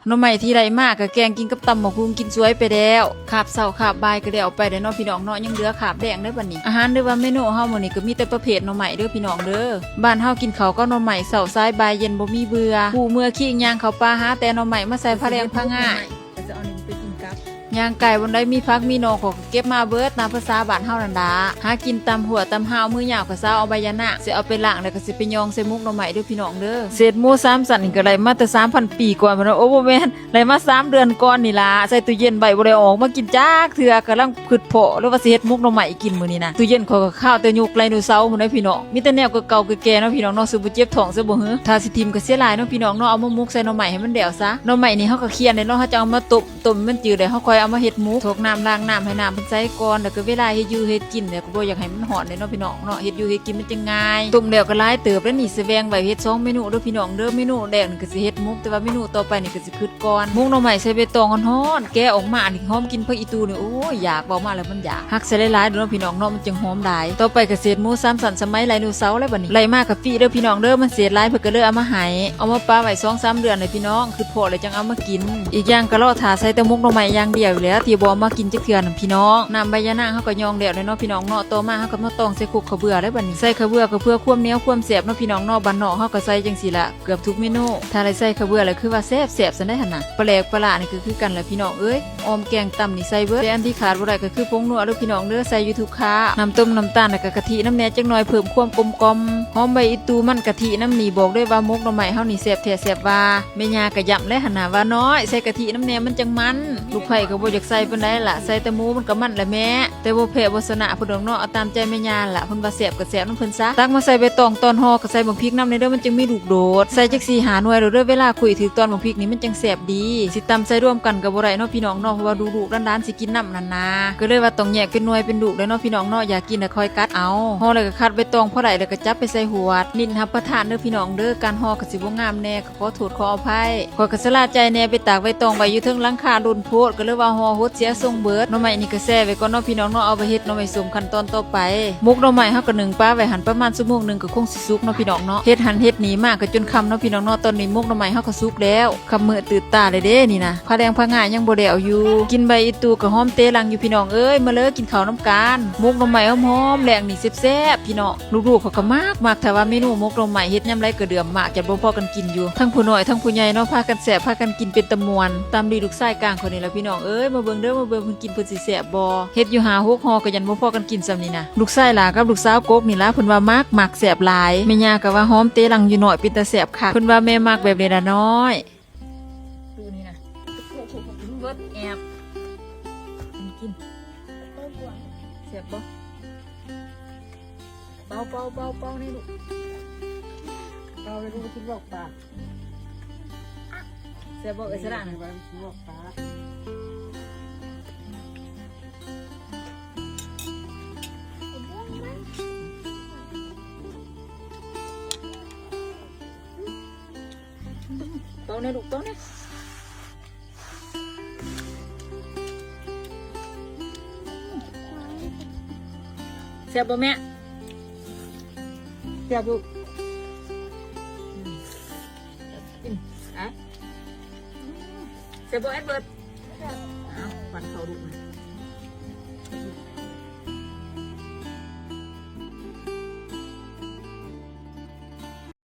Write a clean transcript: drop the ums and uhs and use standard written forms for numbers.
หน่อไม้ที่ไรมากก็แกงกินกับตำหมกฮุงกินสวยไปแล้วขาบเสาขาบบ่ายก็ได้เอาไปได้เนาะพี่น้องเนาะยังเหลือขาบแดงได้บัดนี้อาหารเด้อว่าเมนูเฮามื้อนี้ก็มีแต่ประเภทหน่อไม้เด้อพี่น้องเด้อบ้านเฮากินข้าวก็หน่อไม้เสาซ้ายบ่ายเย็นบ่มีเบื่อผู้เมื่อขี้ย่างเข้าป่าหาแต่หน่อไม้มาใส่ผ้าแรงผ้าง่ายจะเอาหนึ่งไปกินกับย่างไก่บนได้มีพักมีนอก็เก็บมาเบิดตามภาษาบ้านเฮานั่นดาหากินตำหัวตำหาวมือยาวก็ซาเอาใบยะนะสิเอาไปล้างแล้วก็สิไปยองใส่มุกหน่อไม้ด้วยพี่น้องเด้อเศษหมู3สันนี่ก็ได้มาแต่ 3,000 ปีก่อนพุ่นโอ้บ่แม่นได้มา3เดือนก่อนนี่ล่ะใส่ตู้เย็นใบบ่ได้ออกมากินจักเทื่อกำลังคิดเพาะหรือว่าสิเฮ็ดมุกหน่อไม้กินมื้อนี้นะตู้เย็นเขาก็ข้าวแต่ยุคไดโนเสาร์พุ่นเด้อพี่น้องมีแต่แนวเก่าๆแก่ๆเนาะพี่น้องเนาะสิบ่เจ็บท้องซะบ่หือถ้าสิทิ่มก็เสียหลายเนาะพี่น้องเนาะเอามามุกใส่หน่อไม้ให้มันแดวซะหน่อไม้นี่เฮาก็เคี่ยนได้เนาะเฮาจะเอามาต้มมันจืดได้เฮาค่อยเอามาเฮ็ดมุกทกน้ำล้างน้ำให้น้ำมันใสก่อนแล้วก็เวลาเฮ็ดอยู่เฮ็ดกินเนี่ยก็บ่อยากให้มันหอนเลยเนาะพี่น้องเนาะเฮ็ดอยู่เฮ็ดกินมันจะง่ายต้มแล้วก็หลายเติบแล้วนี่สิแวงไว้เฮ็ด2เมนูเด้อพี่น้องเด้อเมนูแรกนี่ก็สิเฮ็ดมุกแต่ว่าเมนูต่อไปนี่ก็สิคิดก่อนมุกหน่อไม้ใส่ใบตองฮ้อนๆแกะออกมานี่หอมกินผักอีตูนี่โอ้ยอยากเว้ามาแล้วมันอยากฮักใส่หลายๆเด้อเนาะพี่น้องเนาะมันจึงหอมหลายต่อไปก็เศษหมู3สันสมัยไดโนเสาร์แล้วบัดนี้ไล่มากกับฟรีเด้อพี่น้องเด้อมันเศษหลายเพิ่นก็เลยเอามาให้เอามาปาไว้ 2-3 เดือนเลยพี่น้องคือพอแล้วจังเอามากินอีกอย่างก็รอท่าใส่แต่มุกหน่อไม้อย่างเดียวอยู่แล้วที่บ่มากินจักเทื่อนั่นพี่น้องน้ำใบยะนางเฮาก็ยองแล้วเนาะพี่น้องเนาะต่อมาเฮาก็มาตองใส่คุกข้าวเบื่อได้บัดนี้ใส่ข้าวเบื่อก็เพื่อความเหนียวความแซ่บเนาะพี่น้องเนาะบ้านนอกเฮาก็ใส่จังซี่ล่ะเกือบทุกเมนูถ้าได้ใส่ข้าวเบื่อแล้วคือว่าแซ่บๆซั่นได้หั่นน่ะปลาแหลกปลาร้านี่คือกันแหละพี่น้องเอ้ยออมแกงตำนี่ใส่เบิดแต่อันที่ขาดบ่ได้ก็คือผงนัวเด้อพี่น้องเด้อใส่อยู่ทุกค้าน้ำต้มน้ำตาลแล้วก็กะทิน้ำแหน่จักหน่อยเพิ่มความกลมกล่อมหอมใบอีตูมันกะทิน้ำนี่บอกได้ว่ามุกหน่อไม้เฮานี่แซ่บแท้แซ่บว่าแม่ย่าก็ย้ำและหั่นน่ะว่าน้อยใส่กะทิน้ำแหน่มันจังมันลูกไผก็บ่อยากใส่ปานใดล่ะใส่แต่หมูมันก็มันแหละแม่แต่บ่แพ้บ่ชนะพุ่นดอกเนาะเอาตามใจแม่ย่าล่ะเพิ่นว่าแซ่บก็แซ่บนำเพิ่นซะตักมาใส่ใบตองตอนห่อก็ใส่บักพริกนำในเด้อมันจังมีลูกโดดใส่จัก4 5หน่วยเด้อเวลาคุยถือตอนบักพริกนี่มันจังแซ่บดีสิตำใส่ร่วมกันก็บ่ได้เนาะพี่น้องเนาะเพราะว่าดุๆด้านๆสิกินน้ำนั่นนะก็เลยว่าต้องแยกเป็นหน่วยเป็นดุเลยเนาะพี่น้องเนาะอยากกินน่ะค่อยกัดเอาห่อแล้วก็คัดใบตองพอได้แล้วก็จับไปใส่หวดนินรับประทานเด้อพี่น้องเด้อการห่อก็สิบ่งามแน่ก็ขอโทษขออภัยขอยก็สลาใจแน่ไปตากใบตองไว้อยู่เทิงหลังคาโดนโพดก็เลยว่าห่อหดเสียทรงเบิดหน่อไม้นี่ก็แซ่ไว้ก่อนเนาะพี่น้องเนาะเอาไปเฮ็ดหน่อไม้ส้มขั้นตอนต่อไปมุกหน่อไม้เฮาก็นึ่งปลาไว้หั่นประมาณชั่วโมงนึงก็คงสิสุกเนาะพี่น้องเนาะเฮ็ดหั่นเฮ็ดหนีมากก็จนค่ำเนาะพี่น้องเนาะตอนนี้มุกหน่อไม้เฮาก็สุกแล้วค่ำมื้อตื่นตาเลยเด้นี่นะผ้าแดงผ้าง่ายยังบ่ได้เอาอยู่กินใบอีตูก็หอมเตลังอยู่พี่น้องเอ้ยมาเลยกินข้าวน้ำกันมุกหน่อไม้หอมๆแรงนี่แซ่บๆพี่น้องลูกๆเขาก็มากแต่ว่าเมนูมุกหน่อไม้เฮ็ดยามไรก็เดือมมากจะบ่พอกันกินอยู่ทั้งผู้น้อยทั้งผู้ใหญ่เนาะพากันแซ่บพากันกินเป็นตะมวนตามดีลูกชายกลางคนนี้ล่ะพี่น้องเอ้ยมาเบิ่งเด้อมาเบิ่งเพิ่นกินเพิ่นสิแซ่บบ่เฮ็ดอยู่5-6ห่อก็ยันบ่พอกันกินซ้ำนี่นะลูกชายหลากับลูกสาวกกนี่ล่ะเพิ่นว่ามากแซ่บหลายแม่ย่าก็ว่าหอมเตลังอยู่หน่อยเป็นตาแซ่บคักเพิ่นว่าแม่มักแบบนี้ล่ะน้อยดูนี่นะเบิดแอบกินแซ่บบ่เบานี่ลูกเบาเลยลูกคิดบอกปากแซ่บบ่เอ้ยสระน่ะคิดบอกปากเบาเนี่ยลูกเบาเนี่ยแซ่บบ่แม่แซ่บลูกกินอ่ะแซ่บบ่แอดเบิร์ดอ้าวฟันเขาดุนะ